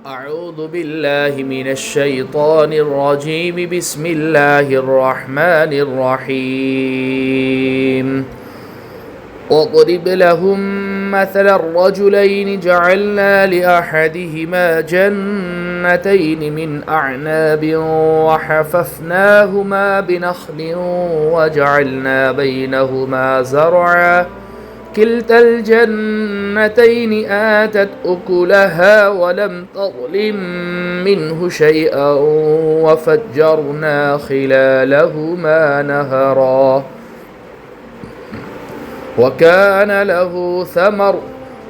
أعوذ بالله من الشيطان الرجيم. بسم الله الرحمن الرحيم. واضرب لهم مثل الرجلين جعلنا لأحدهما جنتين من أعناب وحففناهما بنخل وجعلنا بينهما زرعا كلتا الجنتين آتت أكلها ولم تظلم منه شيئا وفجرنا خلالهما نهرا وكان له ثمر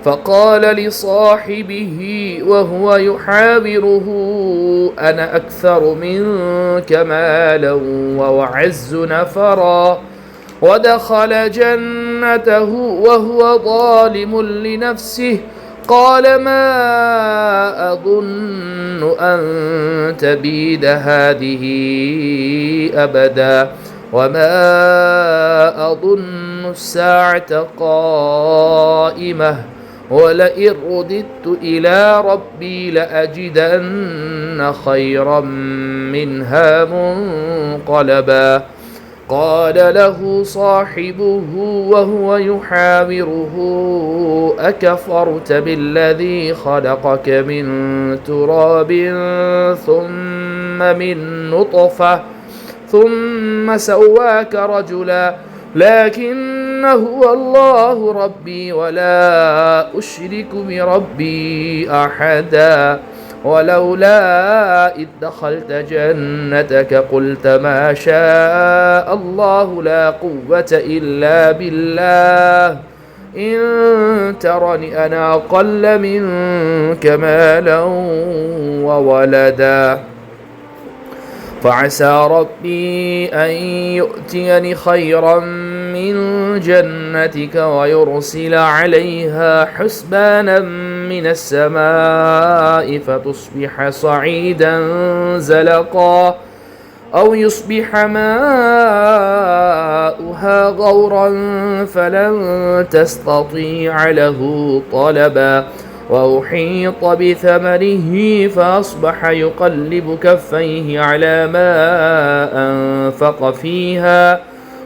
فقال لصاحبه وهو يحاوره أنا أكثر منك مالا وأعز نفرا ودخل جنته وهو ظالم لنفسه قال ما أظن أن تبيد هذه أبدا وما أظن الساعة قائمة ولئن رددت إلى ربي لأجدن خيرا منها منقلبا قال له صاحبه وهو يحاوره أكفرت بالذي خلقك من تراب ثم من نطفة ثم سواك رجلا لكن هو الله ربي ولا أشرك بربي أحدا ولولا إذ دخلت جنتك قلت ما شاء الله لا قوة إلا بالله إن ترني أنا أقل منك مالا وولدا فعسى ربي أن يؤتيني خيرا من جنتك ويرسل عليها حسبانا من السماء فتصبح صعيدا زلقا أو يصبح ماؤها غورا فلن تستطيع له طلبا وأحيط بثمره فأصبح يقلب كفيه على ما أنفق فيها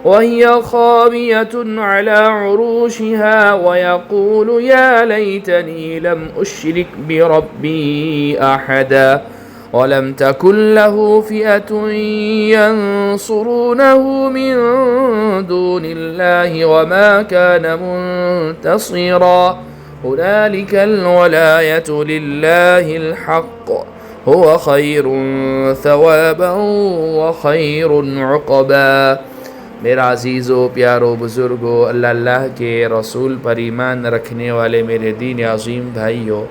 وهي خاوية على عروشها ويقول يا ليتني لم أشرك بربي أحدا ولم تكن له فئة ينصرونه من دون الله وما كان منتصرا هنالك الولاية لله الحق هو خير ثوابا وخير عقبا. میرا عزیزو پیارو بزرگو اللہ کے رسول پر ایمان رکھنے والے میرے دین عظیم بھائیو،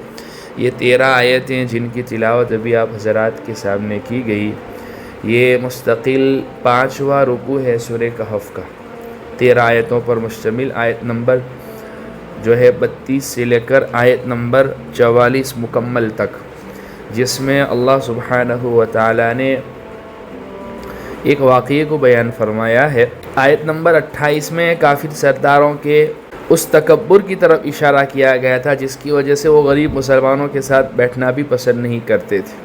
یہ 13 آیتیں جن کی تلاوت ابھی آپ حضرات کے سامنے کی گئی، یہ مستقل 5واں رکوع ہے سورہ کہف کا، 13 آیتوں پر مشتمل، آیت نمبر جو ہے 32 سے لے کر آیت نمبر 44 مکمل تک، جس میں اللہ سبحانہ و تعالیٰ نے ایک واقعے کو بیان فرمایا ہے۔ آیت نمبر 28 میں کافر سرداروں کے اس تکبر کی طرف اشارہ کیا گیا تھا جس کی وجہ سے وہ غریب مسلمانوں کے ساتھ بیٹھنا بھی پسند نہیں کرتے تھے،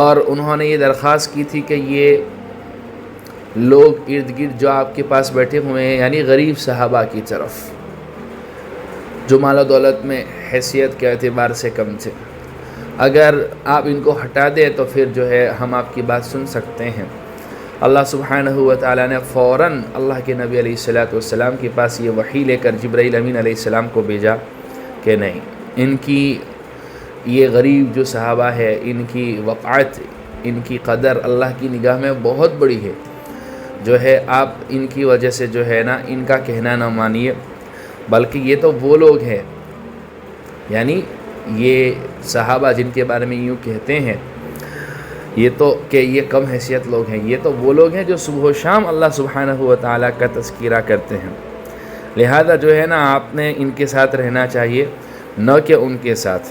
اور انہوں نے یہ درخواست کی تھی کہ یہ لوگ ارد گرد جو آپ کے پاس بیٹھے ہوئے ہیں، یعنی غریب صحابہ کی طرف جو مال و دولت میں حیثیت کے اعتبار سے کم تھے، اگر آپ ان کو ہٹا دیں تو پھر جو ہے ہم آپ کی بات سن سکتے ہیں۔ اللہ سبحانہ و تعالیٰ نے فوراً اللہ کے نبی علیہ السلام کے پاس یہ وحی لے کر جبرائیل امین علیہ السلام کو بھیجا کہ نہیں، ان کی یہ غریب جو صحابہ ہے، ان کی وقعت، ان کی قدر اللہ کی نگاہ میں بہت بڑی ہے، جو ہے آپ ان کی وجہ سے جو ہے نا ان کا کہنا نہ مانیے، بلکہ یہ تو وہ لوگ ہیں، یعنی یہ صحابہ جن کے بارے میں یوں کہتے ہیں یہ تو کہ یہ کم حیثیت لوگ ہیں، یہ تو وہ لوگ ہیں جو صبح و شام اللہ سبحانہ و تعالیٰ کا تذکرہ کرتے ہیں، لہذا جو ہے نا آپ نے ان کے ساتھ رہنا چاہیے، نہ کہ ان کے ساتھ۔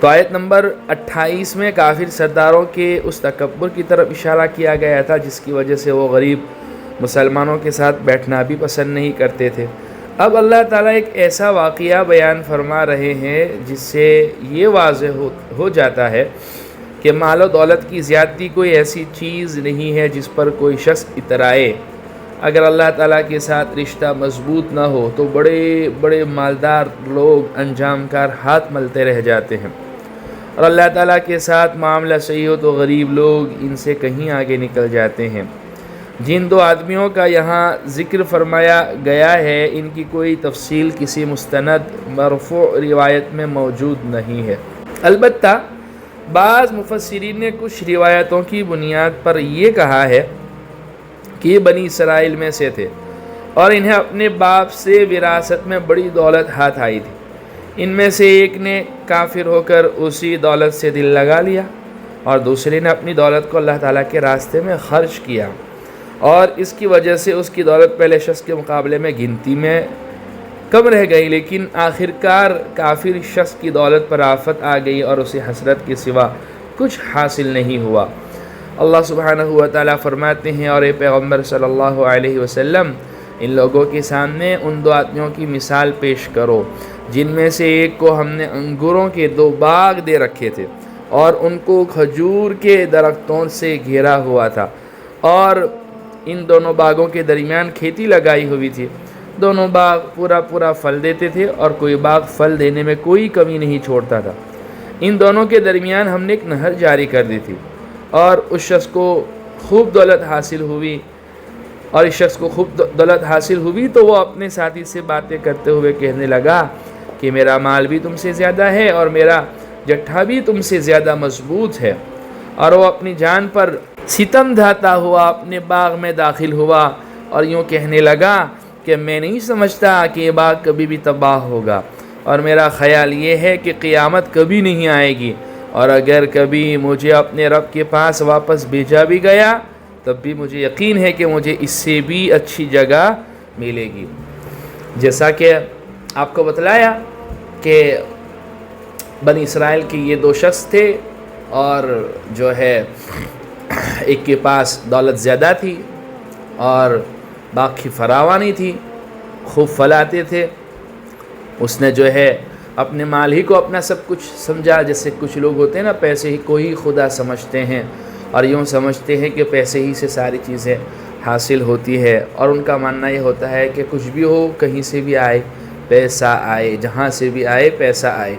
تو آیت نمبر 28 میں کافر سرداروں کے اس تکبر کی طرف اشارہ کیا گیا تھا جس کی وجہ سے وہ غریب مسلمانوں کے ساتھ بیٹھنا بھی پسند نہیں کرتے تھے۔ اب اللہ تعالیٰ ایک ایسا واقعہ بیان فرما رہے ہیں جس سے یہ واضح ہو جاتا ہے کہ مال و دولت کی زیادتی کوئی ایسی چیز نہیں ہے جس پر کوئی شخص اترائے۔ اگر اللہ تعالیٰ کے ساتھ رشتہ مضبوط نہ ہو تو بڑے بڑے مالدار لوگ انجام کار ہاتھ ملتے رہ جاتے ہیں، اور اللہ تعالیٰ کے ساتھ معاملہ صحیح ہو تو غریب لوگ ان سے کہیں آگے نکل جاتے ہیں۔ جن دو آدمیوں کا یہاں ذکر فرمایا گیا ہے ان کی کوئی تفصیل کسی مستند مرفوع روایت میں موجود نہیں ہے۔ البتہ بعض مفسرین نے کچھ روایتوں کی بنیاد پر یہ کہا ہے کہ یہ بنی اسرائیل میں سے تھے اور انہیں اپنے باپ سے وراثت میں بڑی دولت ہاتھ آئی تھی۔ ان میں سے ایک نے کافر ہو کر اسی دولت سے دل لگا لیا اور دوسرے نے اپنی دولت کو اللہ تعالیٰ کے راستے میں خرچ کیا، اور اس کی وجہ سے اس کی دولت پہلے شخص کے مقابلے میں گنتی میں کم رہ گئی، لیکن آخرکار کافر شخص کی دولت پر آفت آ گئی اور اسے حسرت کے سوا کچھ حاصل نہیں ہوا۔ اللہ سبحانہ و تعالیٰ فرماتے ہیں، اور اے پیغمبر صلی اللہ علیہ وسلم ان لوگوں کے سامنے ان دو آدمیوں کی مثال پیش کرو جن میں سے ایک کو ہم نے انگوروں کے 2 باغ دے رکھے تھے اور ان کو کھجور کے درختوں سے گھیرا ہوا تھا، اور ان دونوں باغوں کے درمیان کھیتی لگائی ہوئی تھی۔ دونوں باغ پورا پھل دیتے تھے اور کوئی باغ پھل دینے میں کوئی کمی نہیں چھوڑتا تھا۔ ان دونوں کے درمیان ہم نے ایک نہر جاری کر دی تھی، اور اس شخص کو خوب دولت حاصل ہوئی تو وہ اپنے ساتھی سے باتیں کرتے ہوئے کہنے لگا کہ میرا مال بھی تم سے زیادہ ہے اور میرا جٹھا بھی تم سے زیادہ مضبوط ہے، اور وہ اپنی جان پر ستم ڈھاتا ہوا اپنے باغ میں داخل ہوا اور یوں کہنے لگا کہ میں نہیں سمجھتا کہ یہ باغ کبھی بھی تباہ ہوگا، اور میرا خیال یہ ہے کہ قیامت کبھی نہیں آئے گی، اور اگر کبھی مجھے اپنے رب کے پاس واپس بھیجا بھی گیا تب بھی مجھے یقین ہے کہ مجھے اس سے بھی اچھی جگہ ملے گی۔ جیسا کہ آپ کو بتلایا کہ بنی اسرائیل کے یہ 2 شخص تھے، اور جو ہے ایک کے پاس دولت زیادہ تھی اور باقی فراوانی تھی، خوب پھل آتے تھے۔ اس نے جو ہے اپنے مال ہی کو اپنا سب کچھ سمجھا، جیسے کچھ لوگ ہوتے ہیں نا پیسے ہی کو ہی خدا سمجھتے ہیں، اور یوں سمجھتے ہیں کہ پیسے ہی سے ساری چیزیں حاصل ہوتی ہے، اور ان کا ماننا یہ ہوتا ہے کہ کچھ بھی ہو کہیں سے بھی آئے پیسہ آئے، جہاں سے بھی آئے پیسہ آئے،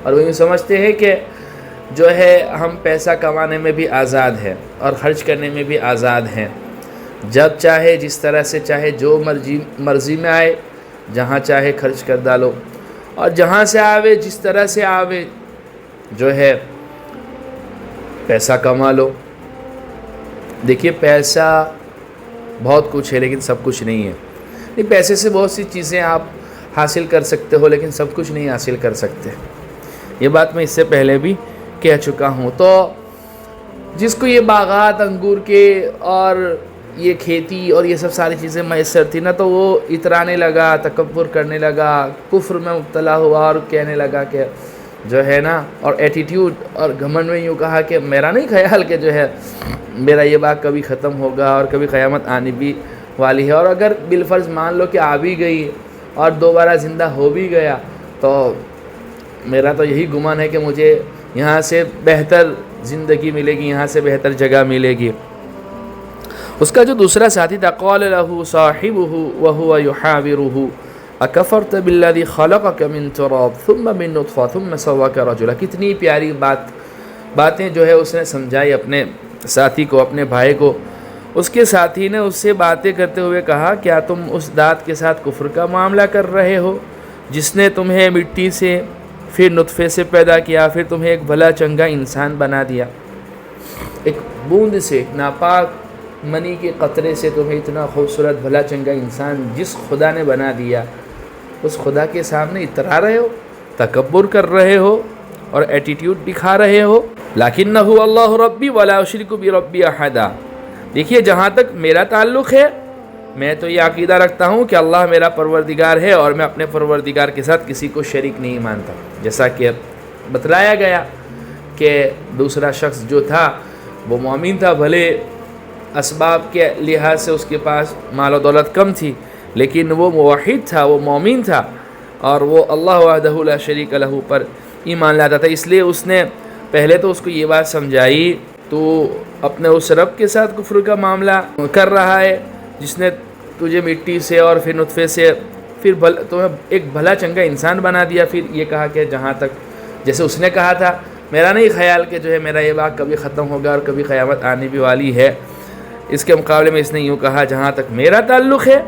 اور وہ یوں سمجھتے ہیں کہ جو ہے ہم پیسہ کمانے میں بھی آزاد ہیں اور خرچ کرنے میں بھی آزاد ہیں، جب چاہے جس طرح سے چاہے جو مرضی میں آئے جہاں چاہے خرچ کر ڈالو، اور جہاں سے آوے جس طرح سے آوے جو ہے پیسہ کما لو۔ دیکھیے پیسہ بہت کچھ ہے لیکن سب کچھ نہیں ہے۔ پیسے سے بہت سی چیزیں آپ حاصل کر سکتے ہو لیکن سب کچھ نہیں حاصل کر سکتے، یہ بات میں اس سے پہلے بھی کہہ چکا ہوں۔ تو جس کو یہ باغات انگور کے اور یہ کھیتی اور یہ سب ساری چیزیں میسر تھی نا، تو وہ اترانے لگا، تکبر کرنے لگا، کفر میں مبتلا ہوا اور کہنے لگا کہ جو ہے نا، اور ایٹیٹیوڈ اور گھمنڈ میں یوں کہا کہ میرا نہیں خیال کہ جو ہے میرا یہ باغ کبھی ختم ہوگا اور کبھی قیامت آنے بھی والی ہے، اور اگر بالفرض مان لو کہ آ بھی گئی اور دوبارہ زندہ ہو بھی گیا تو میرا تو یہی گمان ہے کہ مجھے یہاں سے بہتر زندگی ملے گی، یہاں سے بہتر جگہ ملے گی۔ اس کا جو دوسرا ساتھی تھا، قال له صاحبه وهو يحاوره اکفرت بالذی خلقک من تراب ثم من نطفہ ثم سواک رجلا۔ کتنی پیاری باتیں جو ہے اس نے سمجھائی اپنے ساتھی کو، اپنے بھائی کو۔ اس کے ساتھی نے اس سے باتیں کرتے ہوئے کہا، کیا تم اس ذات کے ساتھ کفر کا معاملہ کر رہے ہو جس نے تمہیں مٹی سے پھر نطفے سے پیدا کیا، پھر تمہیں ایک بھلا چنگا انسان بنا دیا، ایک بوند سے، ناپاک منی کے قطرے سے تمہیں اتنا خوبصورت بھلا چنگا انسان جس خدا نے بنا دیا، اس خدا کے سامنے اترا رہے ہو، تکبر کر رہے ہو اور ایٹیٹیوڈ دکھا رہے ہو۔ لکنہ اللہ ربی ولا اشرک بربی احدا۔ دیکھیے جہاں تک میرا تعلق ہے میں تو یہ عقیدہ رکھتا ہوں کہ اللہ میرا پروردگار ہے اور میں اپنے پروردگار کے ساتھ کسی کو شریک نہیں مانتا۔ جیسا کہ بتلایا گیا کہ دوسرا شخص جو تھا وہ مومن تھا، بھلے اسباب کے لحاظ سے اس کے پاس مال و دولت کم تھی لیکن وہ موحد تھا، وہ مومن تھا، اور وہ اللہ وحدہ لا شریک لہ پر ایمان لاتا تھا۔ اس لیے اس نے پہلے تو اس کو یہ بات سمجھائی، تو اپنے اس رب کے ساتھ کفر کا معاملہ کر رہا ہے جس نے تجھے مٹی سے اور پھر نطفے سے پھر تمہیں ایک بھلا چنگا انسان بنا دیا۔ پھر یہ کہا کہ جہاں تک جیسے اس نے کہا تھا، میرا نہیں خیال کہ جو ہے میرا یہ باغ کبھی ختم ہوگا اور کبھی قیامت آنے بھی والی ہے، اس کے مقابلے میں اس نے یوں کہا، جہاں تک میرا تعلق ہے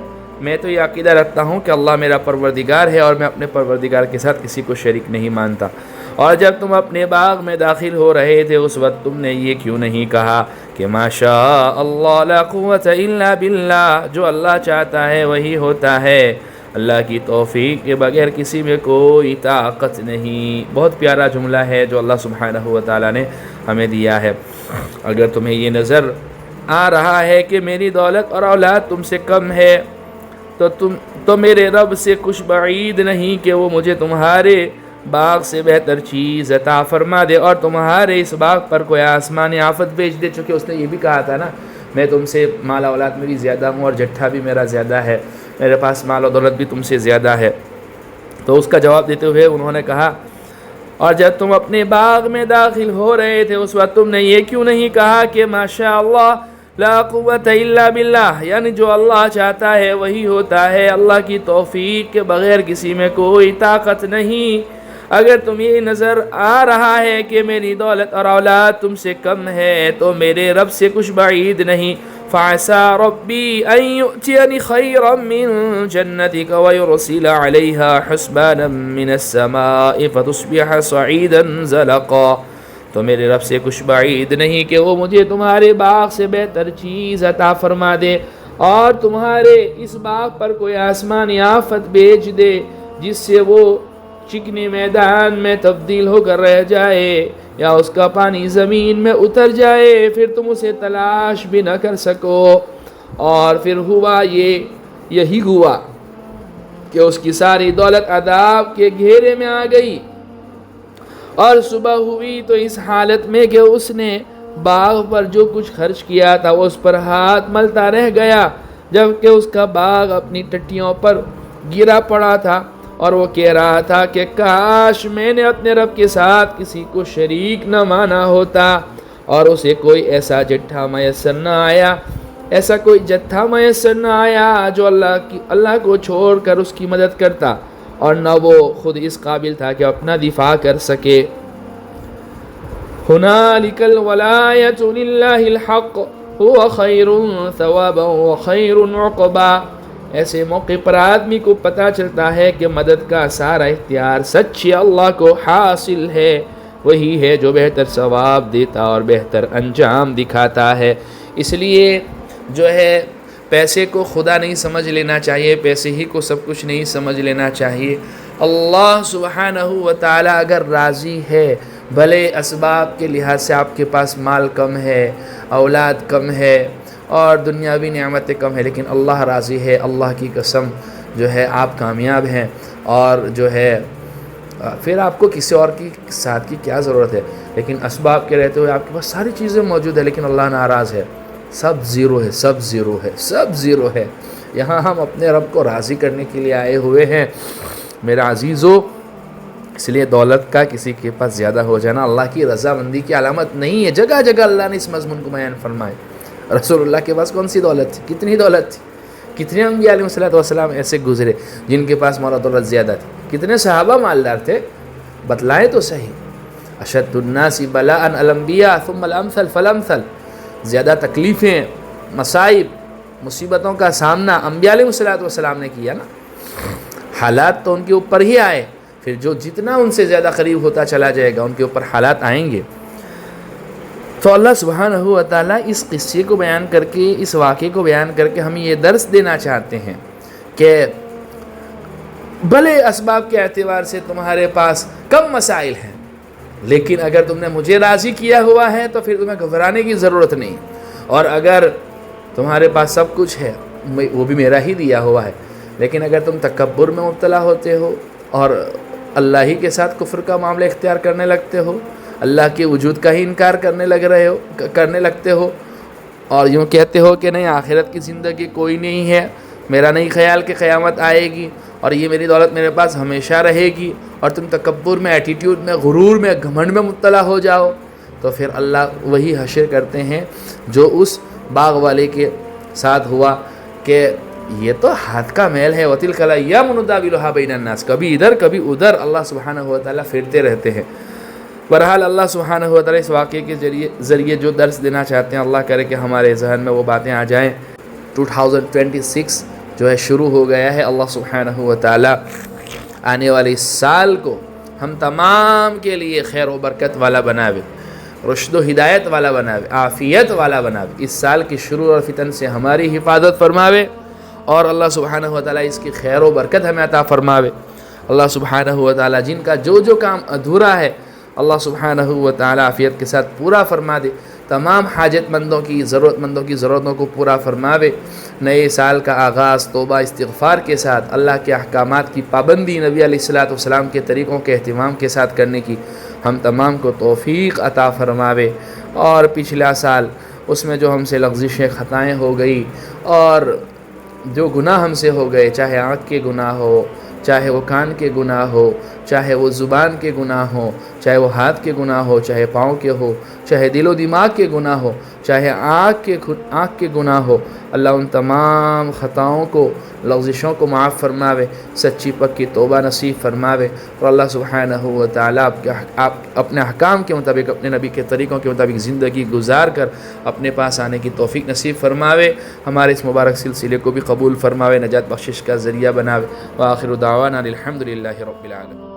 میں تو یہ عقیدہ رکھتا ہوں کہ اللہ میرا پروردگار ہے اور میں اپنے پروردگار کے ساتھ کسی کو شریک نہیں مانتا۔ اور جب تم اپنے باغ میں داخل ہو رہے تھے اس وقت تم نے یہ کیوں نہیں کہا کہ ما شاء اللہ لا قوت الا باللہ، جو اللہ چاہتا ہے وہی ہوتا ہے، اللہ کی توفیق کے بغیر کسی میں کوئی طاقت نہیں۔ بہت پیارا جملہ ہے جو اللہ سبحانہ و تعالیٰ نے ہمیں دیا ہے۔ اگر تمہیں یہ نظر آ رہا ہے کہ میری دولت اور اولاد تم سے کم ہے تو میرے رب سے کچھ بعید نہیں کہ وہ مجھے تمہارے باغ سے بہتر چیز عطا فرما دے اور تمہارے اس باغ پر کوئی آسمانی آفت بھیج دے، چونکہ اس نے یہ بھی کہا تھا نا، میں تم سے مال اولاد میں بھی زیادہ ہوں اور جٹھا بھی میرا زیادہ ہے، میرے پاس مال و دولت بھی تم سے زیادہ ہے۔ تو اس کا جواب دیتے ہوئے انہوں نے کہا، اور جب تم اپنے باغ میں داخل ہو رہے تھے اس وقت تم نے یہ کیوں نہیں کہا کہ ماشاء اللہ لا قوت الا باللہ، یعنی جو اللہ چاہتا ہے وہی ہوتا ہے، اللہ کی توفیق کے بغیر کسی میں کوئی طاقت نہیں۔ اگر تمہیں یہ نظر آ رہا ہے کہ میری دولت اور اولاد تم سے کم ہے تو میرے رب سے کچھ بعید نہیں، فَعَسَىٰ رَبِّي أَن يُؤْتِيَنِ خَيْرًا مِّن جَنَّتِكَ وَيُرْسِلَ عَلَيْهَا حُسْبَانًا مِّنَ السَّمَاءِ فَتُصْبِحَ صَعِيدًا زَلَقًا، تو میرے رب سے کچھ بعید نہیں کہ وہ مجھے تمہارے باغ سے بہتر چیز عطا فرما دے اور تمہارے اس باغ پر کوئی آسمانی آفت بھیج دے جس سے وہ چکنی میدان میں تبدیل ہو کر رہ جائے یا اس کا پانی زمین میں اتر جائے، پھر تم اسے تلاش بھی نہ کر سکو۔ اور پھر یہی ہوا کہ اس کی ساری دولت عذاب کے گھیرے میں آ گئی، اور صبح ہوئی تو اس حالت میں کہ اس نے باغ پر جو کچھ خرچ کیا تھا وہ اس پر ہاتھ ملتا رہ گیا، جبکہ اس کا باغ اپنی ٹٹیوں پر گرا پڑا تھا، اور وہ کہہ رہا تھا کہ کاش میں نے اپنے رب کے ساتھ کسی کو شریک نہ مانا ہوتا، اور اسے کوئی ایسا جتھا میسر نہ آیا، ایسا کوئی جتھا میسر نہ آیا جو اللہ کو چھوڑ کر اس کی مدد کرتا، اور نہ وہ خود اس قابل تھا کہ اپنا دفاع کر سکے۔ هُنَالِكَ الْوَلَایَةُ لِلَّهِ الْحَقُّ هُوَ خَيْرٌ ثَوَابًا وَخَيْرٌ عُقْبًا، ایسے موقع پر آدمی کو پتہ چلتا ہے کہ مدد کا سارا اختیار سچے اللہ کو حاصل ہے، وہی ہے جو بہتر ثواب دیتا اور بہتر انجام دکھاتا ہے۔ اس لیے جو ہے پیسے کو خدا نہیں سمجھ لینا چاہیے، پیسے ہی کو سب کچھ نہیں سمجھ لینا چاہیے۔ اللہ سبحانہ و تعالی اگر راضی ہے، بھلے اسباب کے لحاظ سے آپ کے پاس مال کم ہے، اولاد کم ہے اور دنیاوی نعمتیں کم ہے، لیکن اللہ راضی ہے، اللہ کی قسم جو ہے آپ کامیاب ہیں، اور جو ہے پھر آپ کو کسی اور کی ساتھ کی کیا ضرورت ہے، لیکن اسباب کے رہتے ہوئے آپ کے پاس ساری چیزیں موجود ہیں لیکن اللہ ناراض ہے، سب زیرو ہے، سب زیرو ہے، سب زیرو ہے۔ یہاں ہم اپنے رب کو راضی کرنے کے لیے آئے ہوئے ہیں میرا عزیزو۔ اس لیے دولت کا کسی کے پاس زیادہ ہو جانا اللہ کی رضامندی کی علامت نہیں ہے۔ جگہ جگہ اللہ نے اس مضمون کو بیان فرمائے۔ رسول اللہ کے پاس کون سی دولت تھی، کتنی دولت تھی، کتنے انبیاء علیہ السلام ایسے گزرے جن کے پاس مال و دولت زیادہ تھی، کتنے صحابہ مالدار تھے، بتلائیں تو صحیح۔ اشد الناس بلاء الانبیاء ثم الامثل فالامثل، زیادہ تکلیفیں، مصائب، مصیبتوں کا سامنا انبیاء علیہ السلام نے کیا نا، حالات تو ان کے اوپر ہی آئے، پھر جو جتنا ان سے زیادہ قریب ہوتا چلا جائے گا ان کے اوپر حالات آئیں گے۔ تو اللہ سبحانہ و تعالیٰ اس قصے کو بیان کر کے، اس واقعے کو بیان کر کے ہمیں یہ درس دینا چاہتے ہیں کہ بھلے اسباب کے اعتبار سے تمہارے پاس کم مسائل ہیں، لیکن اگر تم نے مجھے راضی کیا ہوا ہے تو پھر تمہیں گھبرانے کی ضرورت نہیں، اور اگر تمہارے پاس سب کچھ ہے وہ بھی میرا ہی دیا ہوا ہے، لیکن اگر تم تکبر میں مبتلا ہوتے ہو اور اللہ ہی کے ساتھ کفر کا معاملہ اختیار کرنے لگتے ہو، اللہ کے وجود کا ہی انکار کرنے لگتے ہو، اور یوں کہتے ہو کہ نہیں آخرت کی زندگی کوئی نہیں ہے، میرا نہیں خیال کہ قیامت آئے گی اور یہ میری دولت میرے پاس ہمیشہ رہے گی، اور تم تکبر میں، ایٹیٹیوڈ میں، غرور میں، گھمنڈ میں مبتلا ہو جاؤ، تو پھر اللہ وہی حشر کرتے ہیں جو اس باغ والے کے ساتھ ہوا کہ یہ تو ہاتھ کا میل ہے، وَتِلْكَ الْأَيَّامُ نُدَاوِلُهَا بَيْنَ النَّاسِ، کبھی ادھر کبھی ادھر اللہ سبحانہ وتعالیٰ پھرتے رہتے ہیں۔ بہرحال اللہ سبحانہ وتعالیٰ اس واقعے کے ذریعے جو درس دینا چاہتے ہیں، اللہ کرے کہ ہمارے ذہن میں وہ باتیں آ جائیں۔ 2026 جو ہے شروع ہو گیا ہے، اللہ سبحانہ وتعالیٰ آنے والے اس سال کو ہم تمام کے لیے خیر و برکت والا بناوے، رشد و ہدایت والا بناوے، عافیت والا بناوے، اس سال کی شرور اور فتن سے ہماری حفاظت فرماوے، اور اللہ سبحانہ وتعالیٰ اس کی خیر و برکت ہمیں عطا فرماوے۔ اللہ سبحانہ وتعالیٰ جن کا جو کام ادھورا ہے اللہ سبحانہ وتعالیٰ عافیت کے ساتھ پورا فرما دے، تمام حاجت مندوں کی ضرورتوں کو پورا فرماوے۔ نئے سال کا آغاز توبہ استغفار کے ساتھ، اللہ کے احکامات کی پابندی، نبی علیہ السلام کے طریقوں کے اہتمام کے ساتھ کرنے کی ہم تمام کو توفیق عطا فرماوے۔ اور پچھلا سال اس میں جو ہم سے لغزشیں، خطائیں ہو گئی اور جو گناہ ہم سے ہو گئے، چاہے آنکھ کے گناہ ہو، چاہے وہ کان کے گناہ ہو، چاہے وہ زبان کے گناہ ہو، چاہے وہ ہاتھ کے گناہ ہو، چاہے پاؤں کے ہو، چاہے دل و دماغ کے گناہ ہو، چاہے آنکھ کے گناہ ہو، اللہ ان تمام خطاؤں کو، لغزشوں کو معاف فرماوے، سچی پکی توبہ نصیب فرماوے، اور اللہ سبحانہ وتعالیٰ آپ اپنے احکام کے مطابق، اپنے نبی کے طریقوں کے مطابق زندگی گزار کر اپنے پاس آنے کی توفیق نصیب فرماوے، ہمارے اس مبارک سلسلے کو بھی قبول فرماوے، نجات بخشش کا ذریعہ بناوے۔ وآخر دعوانا الحمدللہ رب العالمین۔